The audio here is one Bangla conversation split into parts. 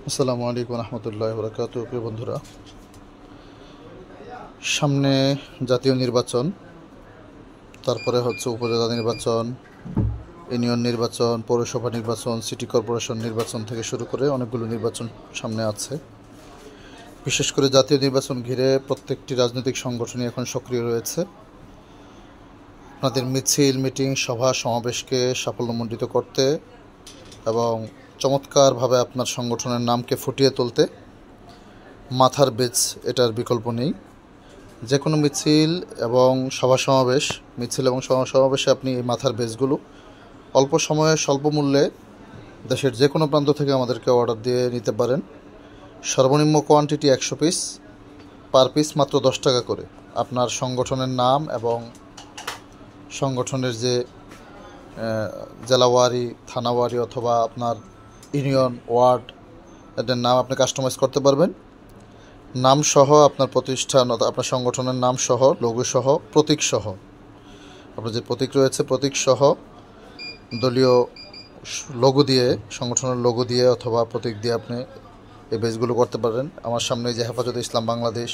আসসালামু আলাইকুম রহমতুল্লাহ বরকাতুহু। প্রিয় বন্ধুরা, সামনে জাতীয় নির্বাচন, তারপরে হচ্ছে উপজেলা নির্বাচন, ইউনিয়ন নির্বাচন, পৌরসভা নির্বাচন, সিটি কর্পোরেশন নির্বাচন থেকে শুরু করে অনেকগুলো নির্বাচন সামনে আছে। বিশেষ করে জাতীয় নির্বাচন ঘিরে প্রত্যেকটি রাজনৈতিক সংগঠনই এখন সক্রিয় রয়েছে। আপনাদের মিছিল, মিটিং, সভা সমাবেশকে সাফল্যমণ্ডিত করতে এবং চমৎকারভাবে আপনার সংগঠনের নামকে ফুটিয়ে তুলতে মাথার বেজ এটার বিকল্প নেই। যে কোনো মিছিল এবং সমাবেশে আপনি এই মাথার বেজগুলো অল্প সময়ে স্বল্প মূল্যে দেশের যে কোনো প্রান্ত থেকে আমাদেরকে অর্ডার দিয়ে নিতে পারেন। সর্বনিম্ন কোয়ান্টিটি 100 পিস, পার পিস মাত্র 10 টাকা করে। আপনার সংগঠনের নাম এবং সংগঠনের যে জেলাওয়ারি, থানাওয়ারি অথবা আপনার ইউনিয়ন, ওয়ার্ড, এদের নাম আপনি কাস্টমাইজ করতে পারবেন। নাম সহ আপনার প্রতিষ্ঠান, আপনার সংগঠনের নাম সহ, লোগো সহ, প্রতীক সহ, আপনার যে প্রতীক রয়েছে প্রতীক সহ দলীয় লোগো দিয়ে, সংগঠনের লোগো দিয়ে অথবা প্রতীক দিয়ে আপনি এই বেজগুলো করতে পারেন। আমার সামনে যে হেফাজতে ইসলাম বাংলাদেশ,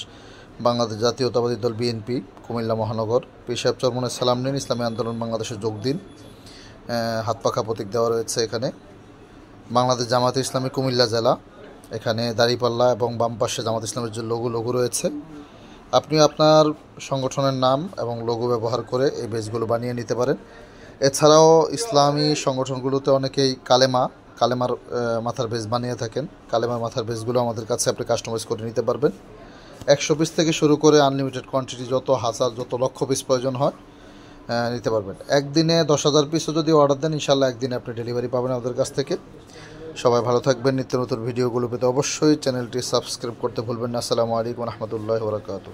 বাংলাদেশ জাতীয়তাবাদী দল বিএনপি, কুমিল্লা মহানগর, পীর সাহেব চরমনের সালাম নিন, ইসলামী আন্দোলন বাংলাদেশে যোগ দিন, হাত পাখা প্রতীক দেওয়া রয়েছে এখানে। বাংলাদেশ জামায়াতে ইসলামী কুমিল্লা জেলা, এখানে দাঁড়িপাল্লা এবং বাম পাশে জামাত ইসলামের যে লোগো রয়েছে। আপনি আপনার সংগঠনের নাম এবং লোগো ব্যবহার করে এই বেজগুলো বানিয়ে নিতে পারেন। এছাড়াও ইসলামী সংগঠনগুলোতে অনেকেই কালেমার মাথার বেজ বানিয়ে থাকেন। কালেমার মাথার বেজগুলো আমাদের কাছে আপনি কাস্টমাইজ করে নিতে পারবেন। 100 পিস থেকে শুরু করে আনলিমিটেড কোয়ান্টিটি, যত হাজার, যত লক্ষ পিস প্রয়োজন হয় নিতে পারবেন। একদিনে 10,000 পিসও যদি অর্ডার দেন, ইনশাল্লাহ একদিনে আপনি ডেলিভারি পাবেন আমাদের কাছ থেকে। সবাই ভালো থাকবেন। নিত্য নতুন ভিডিওগুলো পেতে অবশ্যই চ্যানেলটি সাবস্ক্রাইব করতে ভুলবেন না। আসসালামু আলাইকুম রহমতুল্লাহ বরকাতুহু।